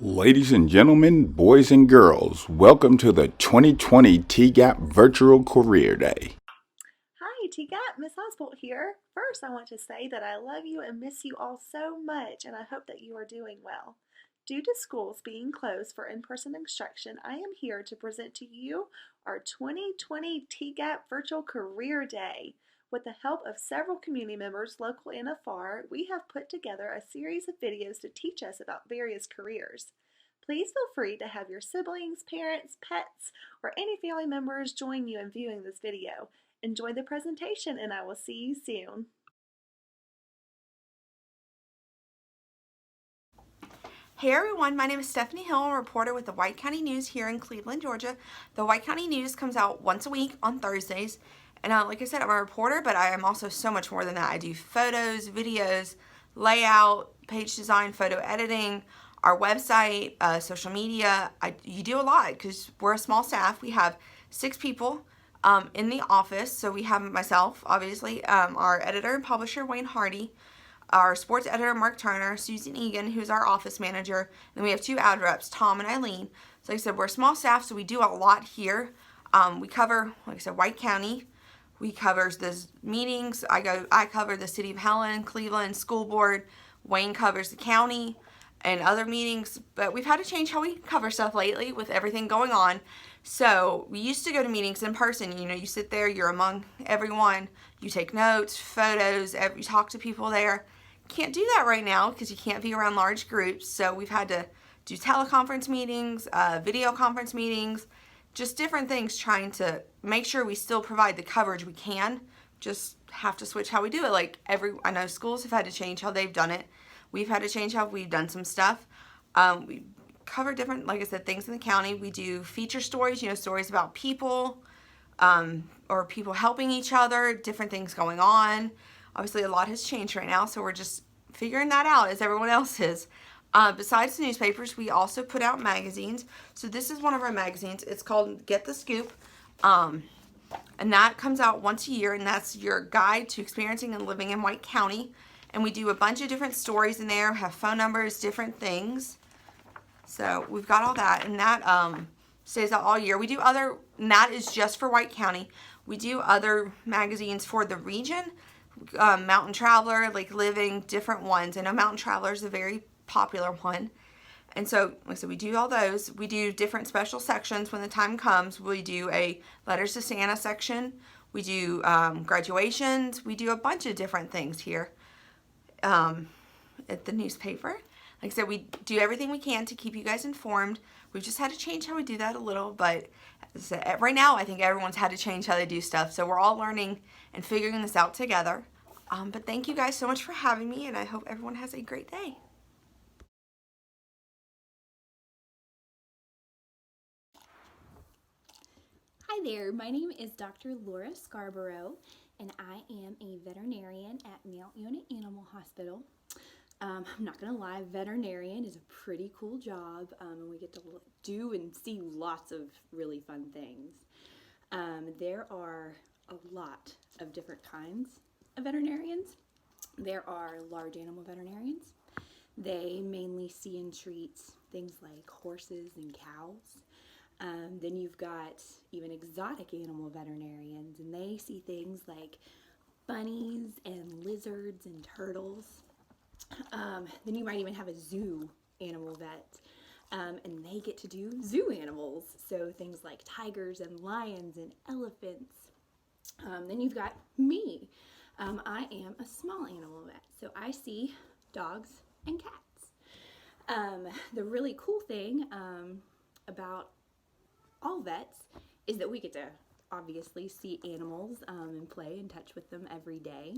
Ladies and gentlemen, boys and girls, welcome to the 2020 TGAP Virtual Career Day. Hi, TGAP, Miss Oswald here. First, I want to say that I love you and miss you all so much, and I hope that you are doing well. Due to schools being closed for in-person instruction, I am here to present to you our 2020 TGAP Virtual Career Day. With the help of several community members, local and afar, we have put together a series of videos to teach us about various careers. Please feel free to have your siblings, parents, pets, or any family members join you in viewing this video. Enjoy the presentation and I will see you soon. Hey everyone, my name is Stephanie Hill, I'm a reporter with the White County News here in Cleveland, Georgia. The White County News comes out once a week on Thursdays. And like I said, I'm a reporter, but I am also so much more than that. I do photos, videos, layout, page design, photo editing, our website, social media. You do a lot because we're a small staff. We have 6 people in the office. So we have myself, obviously, our editor and publisher, Wayne Hardy, our sports editor, Mark Turner, Susan Egan, who's our office manager, and then we have 2 ad reps, Tom and Eileen. So like I said, we're a small staff, so we do a lot here. We cover, like I said, White County. We cover the meetings. I cover the City of Helen, Cleveland School Board. Wayne covers the county and other meetings, but we've had to change how we cover stuff lately with everything going on. So we used to go to meetings in person. You sit there, you're among everyone, you take notes, photos, you talk to people there. Can't do that right now because you can't be around large groups. So we've had to do teleconference meetings, video conference meetings, just different things, trying to make sure we still provide the coverage we can. Just have to switch how we do it. I know schools have had to change how they've done it. We've had to change how we've done some stuff. We cover different, like I said, things in the county. We do feature stories, stories about people, or people helping each other, different things going on. Obviously, a lot has changed right now, so we're just figuring that out as everyone else is. Besides the newspapers, we also put out magazines. So this is one of our magazines. It's called Get the Scoop. And that comes out once a year, and that's your guide to experiencing and living in White County. And we do a bunch of different stories in there, have phone numbers, different things. So we've got all that, and that stays out all year. We do other, and that is just for White County. We do other magazines for the region, Mountain Traveler, Lake Living, different ones. I know Mountain Traveler is a very popular one. And so, like I said, we do all those. We do different special sections when the time comes. We do a Letters to Santa section. We do graduations. We do a bunch of different things here at the newspaper. Like I said, we do everything we can to keep you guys informed. We've just had to change how we do that a little, but as I said, right now I think everyone's had to change how they do stuff. So we're all learning and figuring this out together. But thank you guys so much for having me, and I hope everyone has a great day. Hi there, my name is Dr. Laura Scarborough, and I am a veterinarian at Mount Una Animal Hospital. I'm not gonna lie, veterinarian is a pretty cool job, and we get to do and see lots of really fun things. There are a lot of different kinds of veterinarians. There are large animal veterinarians. They mainly see and treat things like horses and cows. Then you've got even exotic animal veterinarians, and they see things like bunnies and lizards and turtles. Then you might even have a zoo animal vet, and they get to do zoo animals, so things like tigers and lions and elephants. Then you've got me. I am a small animal vet, so I see dogs and cats. The really cool thing about all vets is that we get to obviously see animals and play and touch with them every day.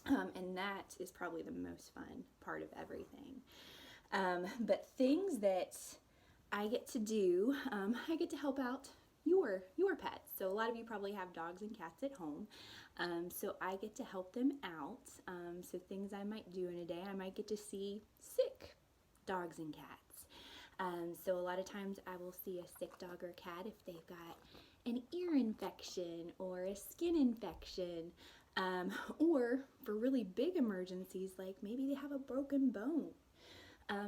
And that is probably the most fun part of everything. But things that I get to do, I get to help out your pets. So a lot of you probably have dogs and cats at home. So I get to help them out. So things I might do in a day, I might get to see sick dogs and cats. So a lot of times I will see a sick dog or cat if they've got an ear infection or a skin infection, or for really big emergencies, like maybe they have a broken bone.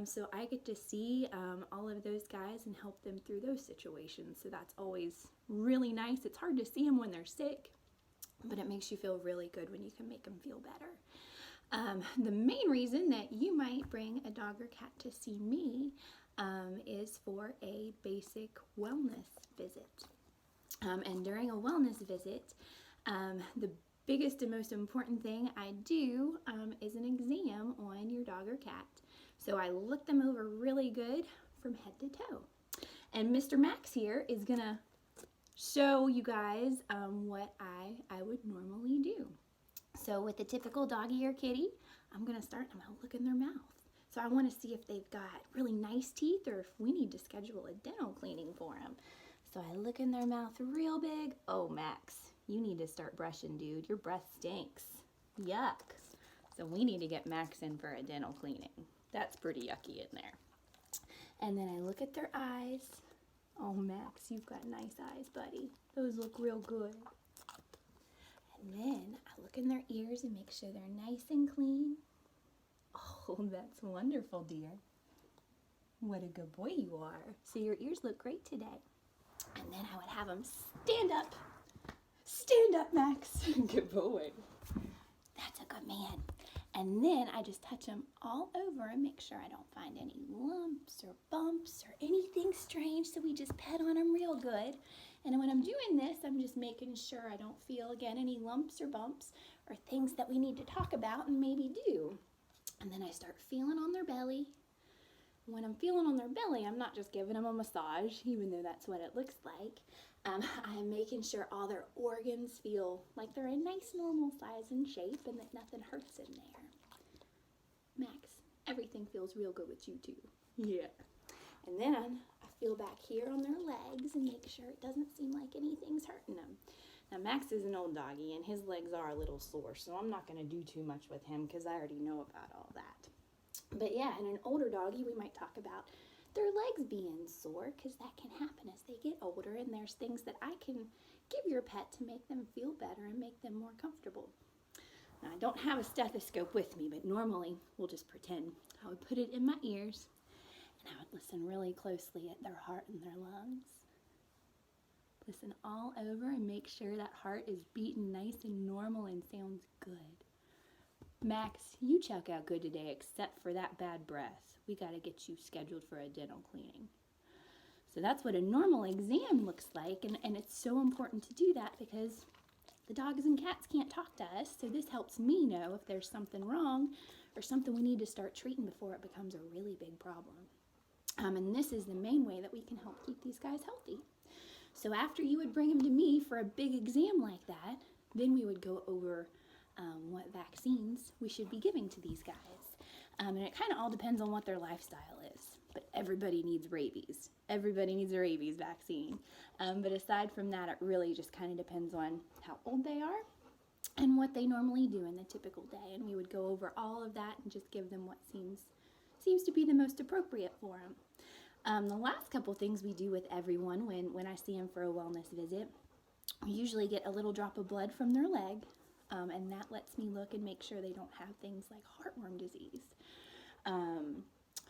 So I get to see all of those guys and help them through those situations. So that's always really nice. It's hard to see them when they're sick, but it makes you feel really good when you can make them feel better. The main reason that you might bring a dog or cat to see me is for a basic wellness visit. And during a wellness visit, the biggest and most important thing I do is an exam on your dog or cat. So I look them over really good from head to toe. And Mr. Max here is gonna show you guys what I would normally do. So with the typical doggy or kitty, I'm gonna look in their mouth. So I wanna see if they've got really nice teeth or if we need to schedule a dental cleaning for them. So I look in their mouth real big. Oh, Max, you need to start brushing, dude. Your breath stinks. Yuck. So we need to get Max in for a dental cleaning. That's pretty yucky in there. And then I look at their eyes. Oh, Max, you've got nice eyes, buddy. Those look real good. And then I look in their ears and make sure they're nice and clean. Oh, that's wonderful, dear. What a good boy you are. So your ears look great today. And then I would have them stand up. Stand up, Max. Good boy. That's a good man. And then I just touch them all over and make sure I don't find any lumps or bumps or anything strange. So we just pet on them real good. And when I'm doing this, I'm just making sure I don't feel, again, any lumps or bumps or things that we need to talk about and maybe do. And then I start feeling on their belly. When I'm feeling on their belly, I'm not just giving them a massage, even though that's what it looks like. I'm making sure all their organs feel like they're a nice normal size and shape and that nothing hurts in there. Max, everything feels real good with you too. Yeah. And then I feel back here on their legs and make sure it doesn't seem like anything's hurting them. Now Max is an old doggy and his legs are a little sore, so I'm not going to do too much with him because I already know about all that. But yeah, in an older doggy, we might talk about their legs being sore because that can happen as they get older, and there's things that I can give your pet to make them feel better and make them more comfortable. Now, I don't have a stethoscope with me, but normally we'll just pretend. I would put it in my ears, and I would listen really closely at their heart and their lungs. Listen all over and make sure that heart is beating nice and normal and sounds good. Max, you check out good today except for that bad breath. We got to get you scheduled for a dental cleaning. So that's what a normal exam looks like, and it's so important to do that because the dogs and cats can't talk to us, so this helps me know if there's something wrong or something we need to start treating before it becomes a really big problem. And this is the main way that we can help keep these guys healthy. So after you would bring them to me for a big exam like that, then we would go over what vaccines we should be giving to these guys. And it kind of all depends on what their lifestyle is. But everybody needs rabies. Everybody needs a rabies vaccine. But aside from that, it really just kind of depends on how old they are and what they normally do in the typical day. And we would go over all of that and just give them what seems to be the most appropriate for them. The last couple things we do with everyone when I see them for a wellness visit, we usually get a little drop of blood from their leg. And that lets me look and make sure they don't have things like heartworm disease.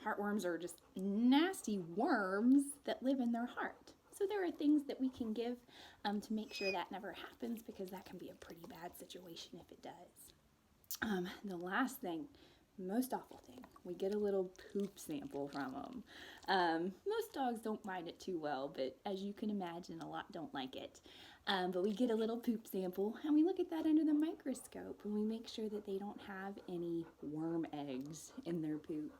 Heartworms are just nasty worms that live in their heart. So there are things that we can give to make sure that never happens because that can be a pretty bad situation if it does. The last thing, most awful thing, we get a little poop sample from them. Most dogs don't mind it too well, but as you can imagine, a lot don't like it. But we get a little poop sample and we look at that under the microscope and we make sure that they don't have any worm eggs in their poop.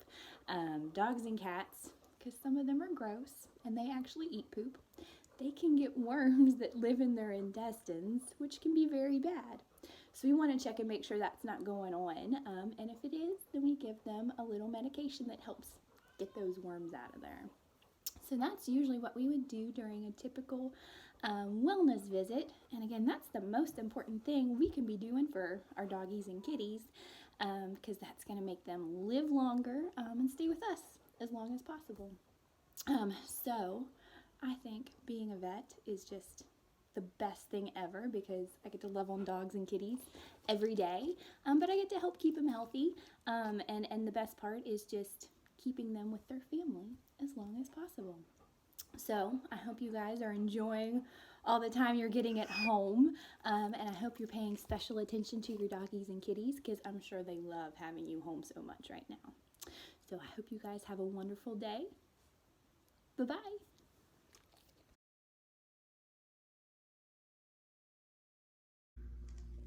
Dogs and cats, because some of them are gross and they actually eat poop, they can get worms that live in their intestines, which can be very bad. So we want to check and make sure that's not going on. And if it is, then we give them a little medication that helps get those worms out of there. So that's usually what we would do during a typical wellness visit. And again, that's the most important thing we can be doing for our doggies and kitties because that's going to make them live longer and stay with us as long as possible. So I think being a vet is just the best thing ever because I get to love on dogs and kitties every day, but I get to help keep them healthy. And the best part is just keeping them with their family as long as possible. So I hope you guys are enjoying all the time you're getting at home, and I hope you're paying special attention to your doggies and kitties, because I'm sure they love having you home so much right now. So I hope you guys have a wonderful day. Bye-bye.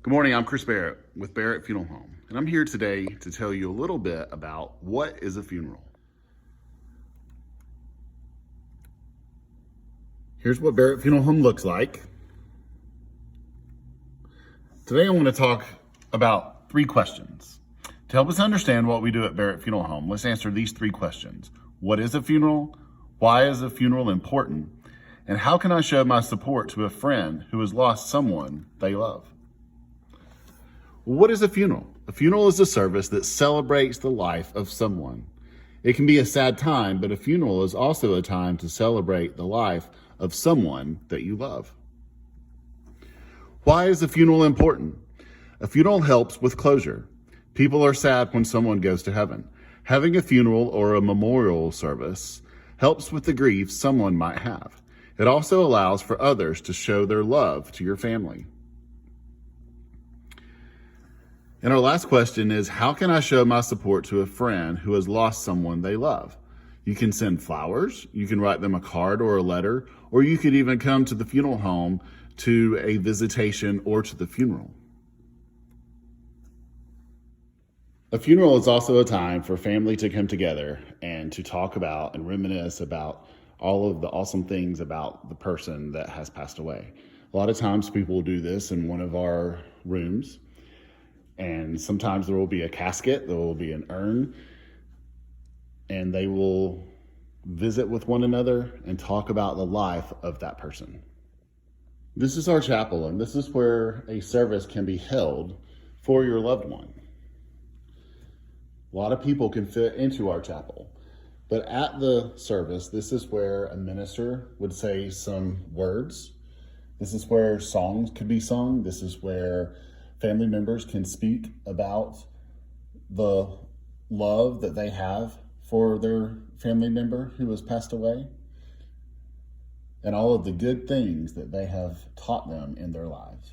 Good morning, I'm Chris Barrett with Barrett Funeral Home, and I'm here today to tell you a little bit about what is a funeral. Here's what Barrett Funeral Home looks like. Today I want to talk about 3 questions. To help us understand what we do at Barrett Funeral Home, let's answer these 3 questions. What is a funeral? Why is a funeral important? And how can I show my support to a friend who has lost someone they love? What is a funeral? A funeral is a service that celebrates the life of someone. It can be a sad time, but a funeral is also a time to celebrate the life of someone that you love. Why is a funeral important? A funeral helps with closure. People are sad when someone goes to heaven. Having a funeral or a memorial service helps with the grief someone might have. It also allows for others to show their love to your family. And our last question is, how can I show my support to a friend who has lost someone they love? You can send flowers, you can write them a card or a letter, or you could even come to the funeral home to a visitation or to the funeral. A funeral is also a time for family to come together and to talk about and reminisce about all of the awesome things about the person that has passed away. A lot of times people will do this in one of our rooms. And sometimes there will be a casket, there will be an urn, and they will visit with one another and talk about the life of that person. This is our chapel, and this is where a service can be held for your loved one. A lot of people can fit into our chapel, but at the service, this is where a minister would say some words. This is where songs could be sung. This is where family members can speak about the love that they have for their family member who has passed away and all of the good things that they have taught them in their lives.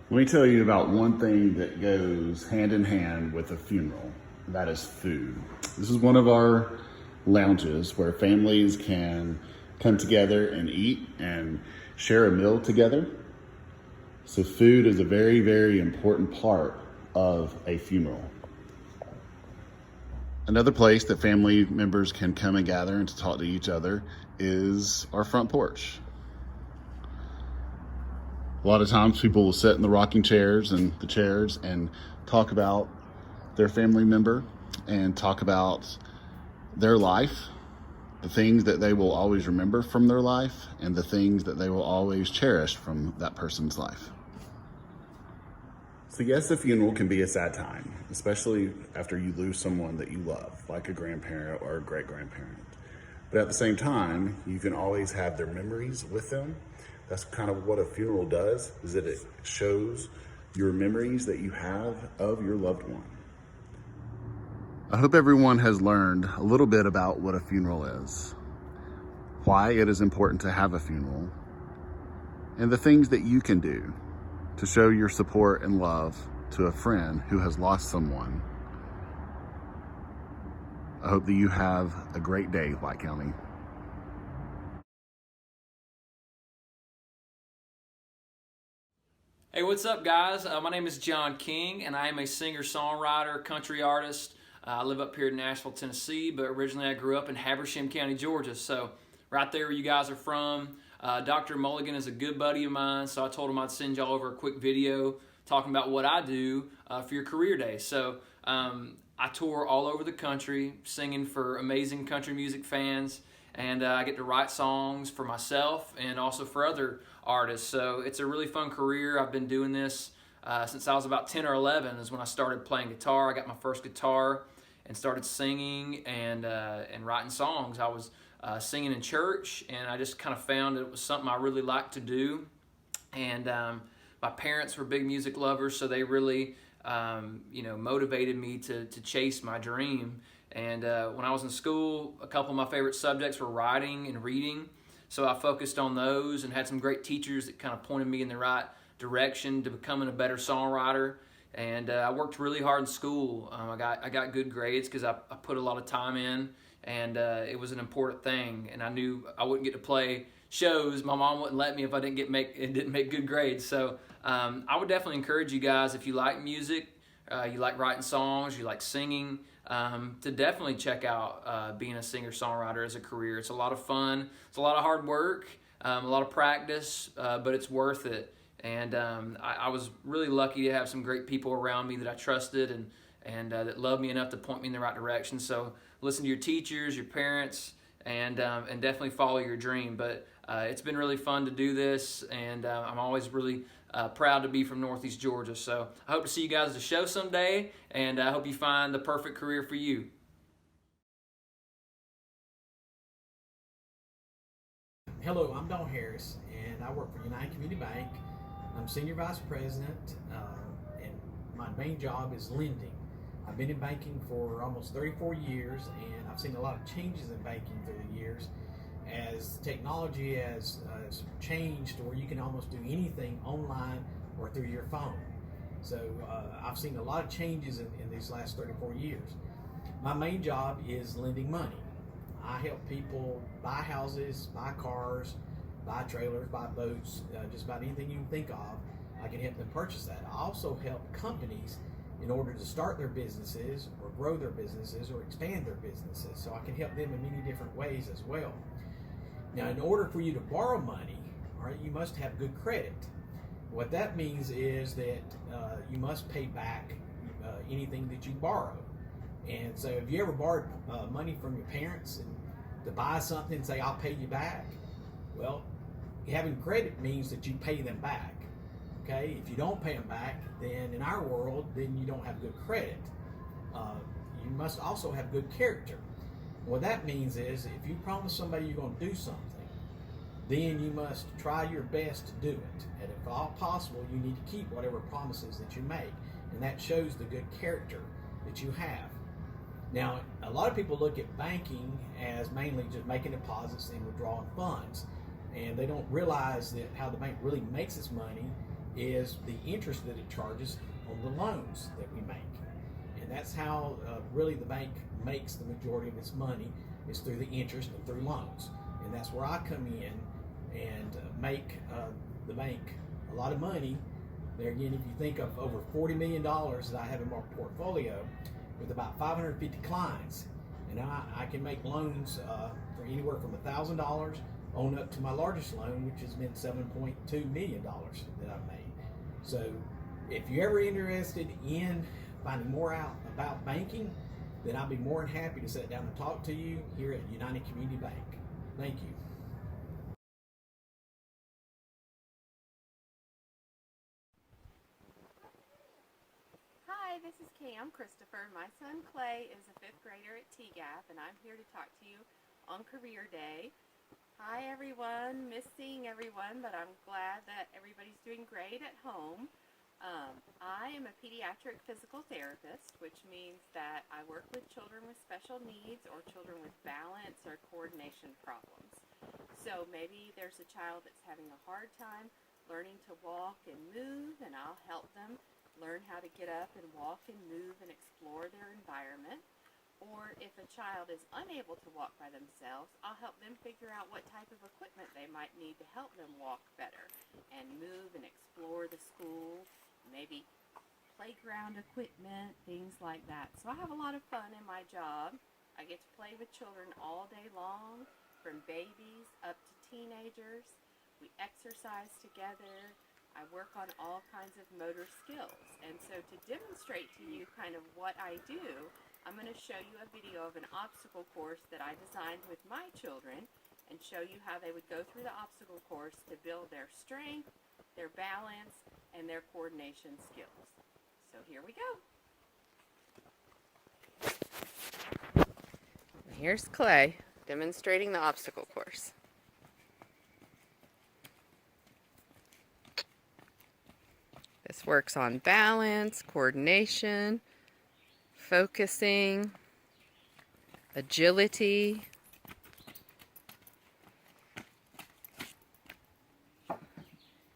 Let me tell you about one thing that goes hand in hand with a funeral, and that is food. This is one of our lounges where families can come together and eat and share a meal together. So food is a very, very important part of a funeral. Another place that family members can come and gather and to talk to each other is our front porch. A lot of times people will sit in the rocking chairs and the chairs and talk about their family member and talk about their life, the things that they will always remember from their life, and the things that they will always cherish from that person's life. So yes, a funeral can be a sad time, especially after you lose someone that you love, like a grandparent or a great-grandparent. But at the same time, you can always have their memories with them. That's kind of what a funeral does, is that it shows your memories that you have of your loved one. I hope everyone has learned a little bit about what a funeral is, why it is important to have a funeral, and the things that you can do to show your support and love to a friend who has lost someone. I hope that you have a great day, White County. Hey, what's up, guys? My name is John King, and I am a singer-songwriter, country artist. I live up here in Nashville, Tennessee, but originally I grew up in Habersham County, Georgia. So right there where you guys are from. Dr. Mulligan is a good buddy of mine, so I told him I'd send y'all over a quick video talking about what I do for your career day. So I tour all over the country singing for amazing country music fans, and I get to write songs for myself and also for other artists. So it's a really fun career. I've been doing this since I was about 10 or 11 is when I started playing guitar. I got my first guitar and started singing and writing songs. I was singing in church, and I just kind of found it was something I really liked to do. And my parents were big music lovers, so they really motivated me to chase my dream. And when I was in school, a couple of my favorite subjects were writing and reading. So I focused on those and had some great teachers that kind of pointed me in the right direction to becoming a better songwriter. And I worked really hard in school. I got good grades because I put a lot of time in, and it was an important thing. And I knew I wouldn't get to play shows. My mom wouldn't let me if I didn't make good grades. So I would definitely encourage you guys, if you like music, you like writing songs, you like singing, to definitely check out being a singer-songwriter as a career. It's a lot of fun. It's a lot of hard work, a lot of practice, but it's worth it. And I was really lucky to have some great people around me that I trusted and that loved me enough to point me in the right direction. So listen to your teachers, your parents, and definitely follow your dream. But it's been really fun to do this, and I'm always really proud to be from Northeast Georgia. So I hope to see you guys at the show someday, and I hope you find the perfect career for you. Hello, I'm Don Harris, and I work for United Community Bank. I'm Senior Vice President, and my main job is lending. I've been in banking for almost 34 years, and I've seen a lot of changes in banking through the years as technology has changed to where you can almost do anything online or through your phone. So I've seen a lot of changes in these last 34 years. My main job is lending money. I help people buy houses, buy cars, buy trailers, buy boats, just about anything you can think of. I can help them purchase that. I also help companies in order to start their businesses or grow their businesses or expand their businesses. So I can help them in many different ways as well. Now, in order for you to borrow money, all right, you must have good credit. What that means is that you must pay back anything that you borrow. And so if you ever borrowed money from your parents and to buy something and say, I'll pay you back, well, having credit means that you pay them back. Okay, if you don't pay them back, then in our world, then you don't have good credit. You must also have good character. What that means is if you promise somebody you're going to do something, then you must try your best to do it. And if all possible, you need to keep whatever promises that you make. And that shows the good character that you have. Now, a lot of people look at banking as mainly just making deposits and withdrawing funds. And they don't realize that how the bank really makes its money is the interest that it charges on the loans that we make. And that's how really the bank makes the majority of its money, is through the interest and through loans. And that's where I come in and make the bank a lot of money. There again, if you think of over $40 million that I have in my portfolio with about 550 clients, and I can make loans for anywhere from $1,000 on up to my largest loan, which has been $7.2 million that I've made. So if you're ever interested in finding more out about banking, then I'll be more than happy to sit down and talk to you here at United Community Bank. Thank you. Hi, this is Cam Christopher. My son Clay is a 5th grader at TGAP, and I'm here to talk to you on Career Day. Hi everyone, miss seeing everyone, but I'm glad that everybody's doing great at home. I am a pediatric physical therapist, which means that I work with children with special needs or children with balance or coordination problems. So maybe there's a child that's having a hard time learning to walk and move, and I'll help them learn how to get up and walk and move and explore their environment. Or if a child is unable to walk by themselves, I'll help them figure out what type of equipment they might need to help them walk better and move and explore the school, maybe playground equipment, things like that. So I have a lot of fun in my job. I get to play with children all day long, from babies up to teenagers. We exercise together. I work on all kinds of motor skills. And so to demonstrate to you kind of what I do, I'm going to show you a video of an obstacle course that I designed with my children and show you how they would go through the obstacle course to build their strength, their balance, and their coordination skills. So here we go. Here's Clay demonstrating the obstacle course. This This works on balance, coordination, focusing, agility,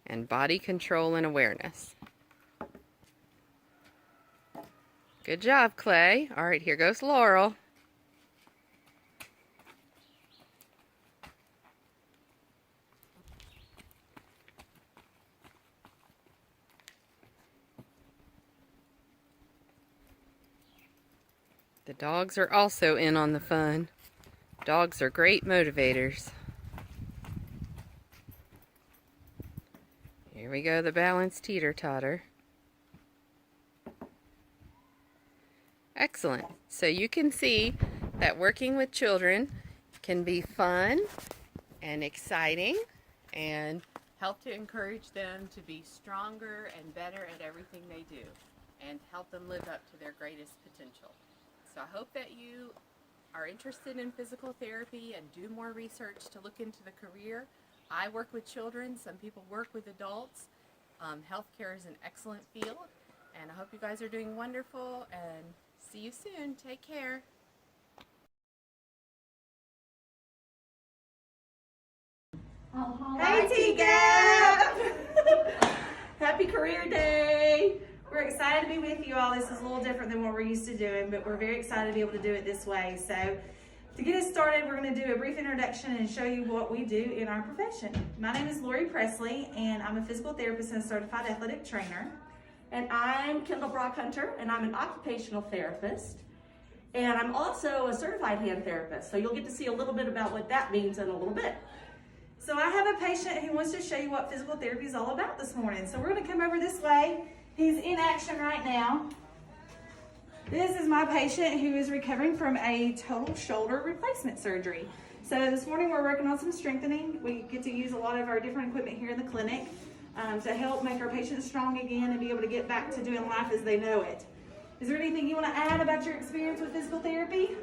and body control and awareness. Good job, Clay. All right, here goes Laurel. The dogs are also in on the fun. Dogs are great motivators. Here we go, the balanced teeter-totter. Excellent. So you can see that working with children can be fun and exciting and help to encourage them to be stronger and better at everything they do and help them live up to their greatest potential. So I hope that you are interested in physical therapy and do more research to look into the career. I work with children, some people work with adults. Healthcare is an excellent field, and I hope you guys are doing wonderful, and see you soon. Take care. Hey TGAP! Happy Career Day! We're excited to be with you all. This is a little different than what we're used to doing, but we're very excited to be able to do it this way. So to get us started, we're going to do a brief introduction and show you what we do in our profession. My name is Lori Presley, and I'm a physical therapist and certified athletic trainer. And I'm Kendall Brockhunter, and I'm an occupational therapist. And I'm also a certified hand therapist. So you'll get to see a little bit about what that means in a little bit. So I have a patient who wants to show you what physical therapy is all about this morning. So we're going to come over this way. He's in action right now. This is my patient who is recovering from a total shoulder replacement surgery. So this morning we're working on some strengthening. We get to use a lot of our different equipment here in the clinic to help make our patients strong again and be able to get back to doing life as they know it. Is there anything you want to add about your experience with physical therapy?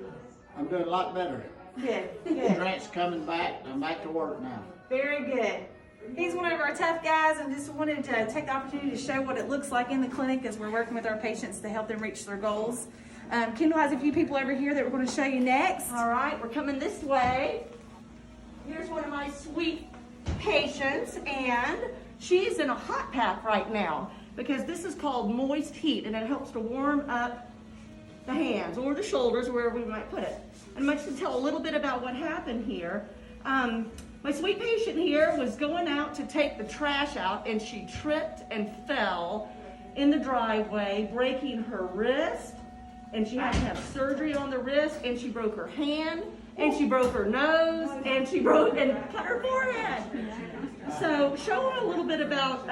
I'm doing a lot better. Good, good. Strength's coming back. I'm back to work now. Very good. He's one of our tough guys, and just wanted to take the opportunity to show what it looks like in the clinic as we're working with our patients to help them reach their goals. Kendall has a few people over here that we're going to show you next. All right, we're coming this way. Here's one of my sweet patients, and she's in a hot pack right now because this is called moist heat, and it helps to warm up the hands or the shoulders, wherever we might put it. And much to tell a little bit about what happened here. My sweet patient here was going out to take the trash out, and she tripped and fell in the driveway, breaking her wrist, and she had to have surgery on the wrist, and she broke her hand, and she broke her nose, and she broke and cut her forehead. So show her a little bit about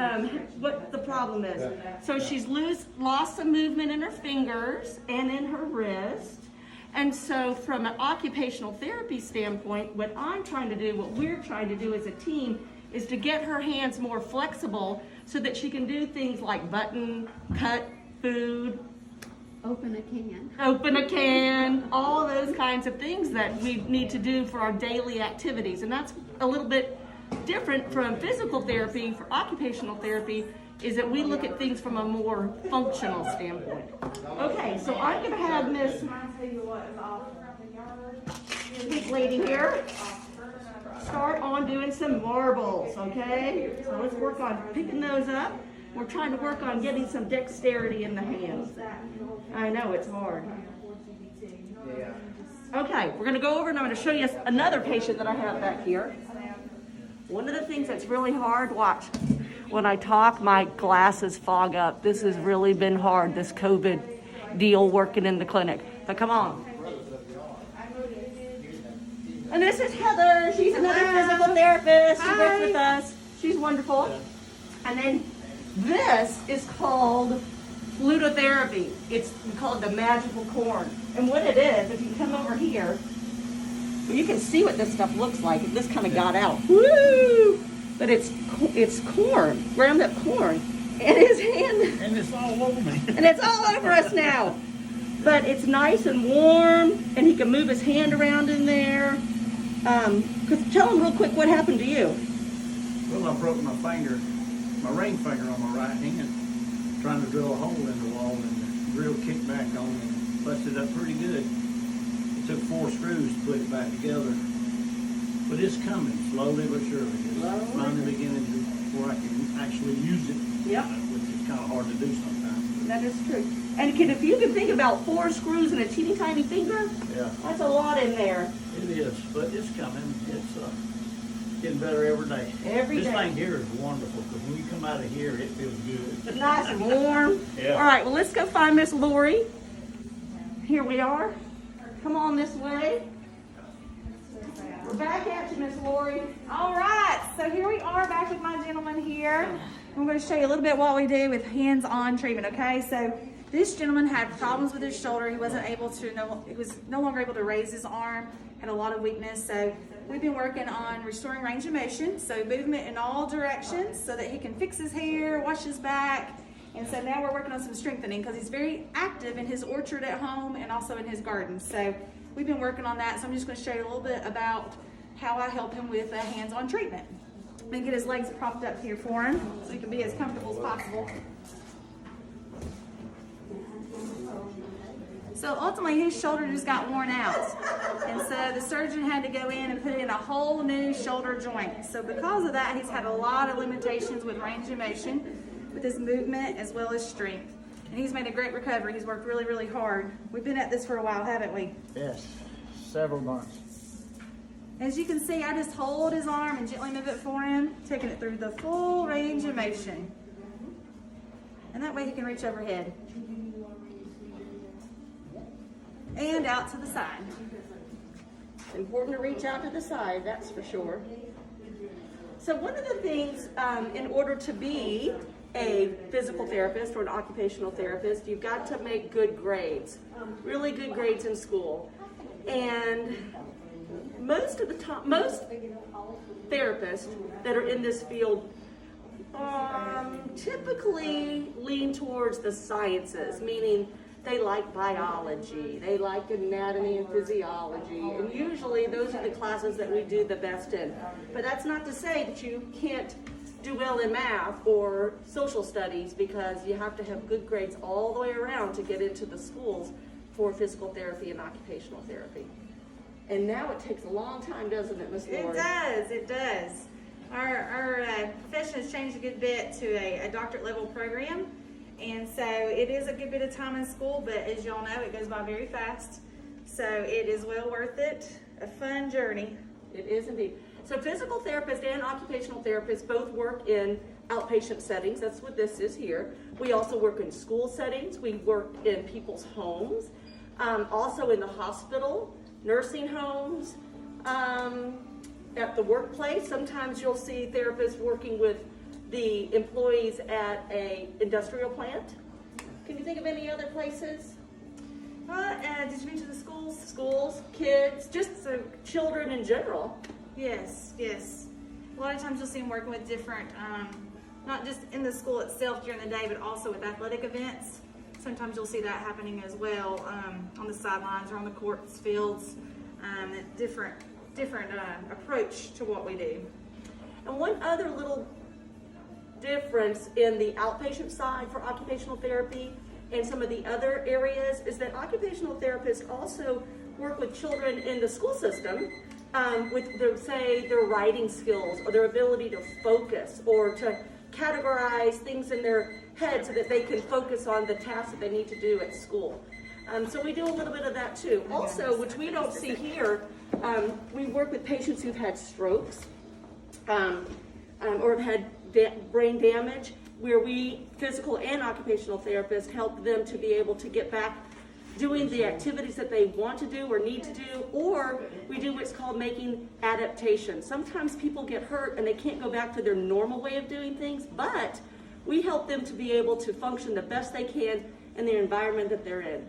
what the problem is. So she's lost some movement in her fingers and in her wrist. And so from an occupational therapy standpoint, what we're trying to do as a team is to get her hands more flexible so that she can do things like button, cut food, open a can, all of those kinds of things that we need to do for our daily activities. And that's a little bit different from physical therapy. For occupational therapy is that we look at things from a more functional standpoint. Okay, so I'm going to have Miss lady here start on doing some marbles, okay? So let's work on picking those up. We're trying to work on getting some dexterity in the hands. I know it's hard. Okay, we're going to go over and I'm going to show you another patient that I have back here. One of the things that's really hard, watch. When I talk, my glasses fog up. This has really been hard, this COVID deal working in the clinic. But come on. And this is Heather. She's another physical therapist. She works with us. She's wonderful. And then this is called flutotherapy. We call it the magical corn. And what it is, if you come over here, you can see what this stuff looks like. This kind of got out. Woo! But it's corn, ground up corn. And his hand. And it's all over me. And it's all over us now. But it's nice and warm, and he can move his hand around in there. Tell him real quick what happened to you. Well, I broke my ring finger on my right hand. trying to drill a hole in the wall, and the drill kicked back on and busted up pretty good. It took 4 screws to put it back together. But it's coming, slowly but surely. It's finally beginning to where I can actually use it. Yep. Which is kind of hard to do sometimes. That is true. And if you can think about 4 screws and a teeny tiny finger, Yeah, that's a lot in there. it is, but it's coming. It's getting better every day. Every this day. thing here is wonderful because when you come out of here, it feels good. Nice and warm. Yeah. All right, well, let's go find Miss Lori. Here we are. Come on this way. We're back at you, Miss Lori. All right, so here we are back with my gentleman here. I'm going to show you a little bit what we do with hands-on treatment, okay? So this gentleman had problems with his shoulder. He wasn't able to, he was no longer able to raise his arm, had a lot of weakness. So we've been working on restoring range of motion, so movement in all directions so that he can fix his hair, wash his back. And so now we're working on some strengthening because he's very active in his orchard at home and also in his garden. So we've been working on that. So I'm just going to show you a little bit about how I help him with a hands-on treatment. I'm going to get his legs propped up here for him so he can be as comfortable as possible. So ultimately his shoulder just got worn out. And so the surgeon had to go in and put in a whole new shoulder joint. So because of that, he's had a lot of limitations with range of motion, with his movement as well as strength. And he's made a great recovery. He's worked really, really hard. We've been at this for a while, haven't we? Yes, several months. As you can see, I just hold his arm and gently move it for him, taking it through the full range of motion. And that way he can reach overhead. And out to the side. It's important to reach out to the side, that's for sure. So one of the things, in order to be a physical therapist or an occupational therapist, you've got to make good grades, really good grades in school. And most therapists that are in this field typically lean towards the sciences, meaning they like biology, they like anatomy and physiology, and usually those are the classes that we do the best in. But that's not to say that you can't do well in math or social studies, because you have to have good grades all the way around to get into the schools for physical therapy and occupational therapy. And now it takes a long time, doesn't it, Ms. Lori? It does. Our profession has changed a good bit to a doctorate level program. And so it is a good bit of time in school, but as y'all know, it goes by very fast. So it is well worth it. A fun journey. It is indeed. So physical therapists and occupational therapists both work in outpatient settings. That's what this is here. We also work in school settings. We work in people's homes, also in the hospital, nursing homes, at the workplace. Sometimes you'll see therapists working with the employees at a industrial plant. Can you think of any other places? Did you mention the schools? Schools, kids, just so children in general. Yes, yes. A lot of times you'll see them working with different, not just in the school itself during the day, but also with athletic events. Sometimes you'll see that happening as well, on the sidelines or on the courts, fields, different approach to what we do. And one other little difference in the outpatient side for occupational therapy and some of the other areas is that occupational therapists also work with children in the school system with their writing skills or their ability to focus or to categorize things in their head so that they can focus on the tasks that they need to do at school. So we do a little bit of that too. Also, which we don't see here, we work with patients who've had strokes or have had brain damage, where we, physical and occupational therapists, help them to be able to get back doing the activities that they want to do or need to do, or we do what's called making adaptations. Sometimes people get hurt and they can't go back to their normal way of doing things, but we help them to be able to function the best they can in the environment that they're in.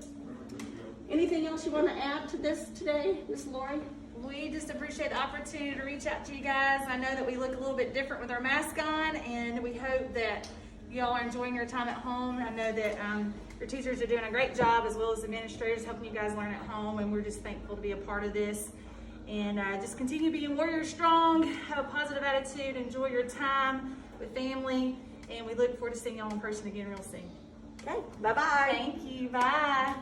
Anything else you want to add to this today, Ms. Lori? We just appreciate the opportunity to reach out to you guys. I know that we look a little bit different with our mask on, and we hope that y'all are enjoying your time at home. I know that your teachers are doing a great job, as well as administrators helping you guys learn at home, and we're just thankful to be a part of this. And just continue being warrior strong, have a positive attitude, enjoy your time with family, and we look forward to seeing y'all in person again real soon. Okay, bye-bye. Thank you. Bye.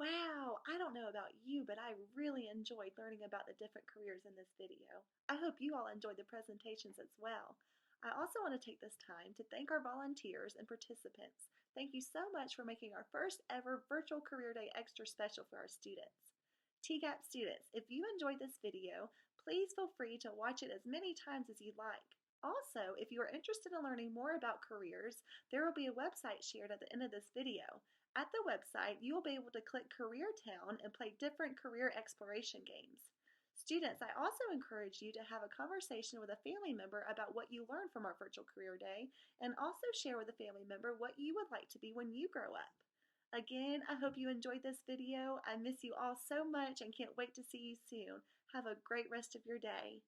Wow, I don't know about you, but I really enjoyed learning about the different careers in this video. I hope you all enjoyed the presentations as well. I also want to take this time to thank our volunteers and participants. Thank you so much for making our first ever Virtual Career Day extra special for our students. TGAP students, if you enjoyed this video, please feel free to watch it as many times as you'd like. Also, if you are interested in learning more about careers, there will be a website shared at the end of this video. At the website, you will be able to click Career Town and play different career exploration games. Students, I also encourage you to have a conversation with a family member about what you learned from our Virtual Career Day, and also share with a family member what you would like to be when you grow up. Again, I hope you enjoyed this video. I miss you all so much and can't wait to see you soon. Have a great rest of your day.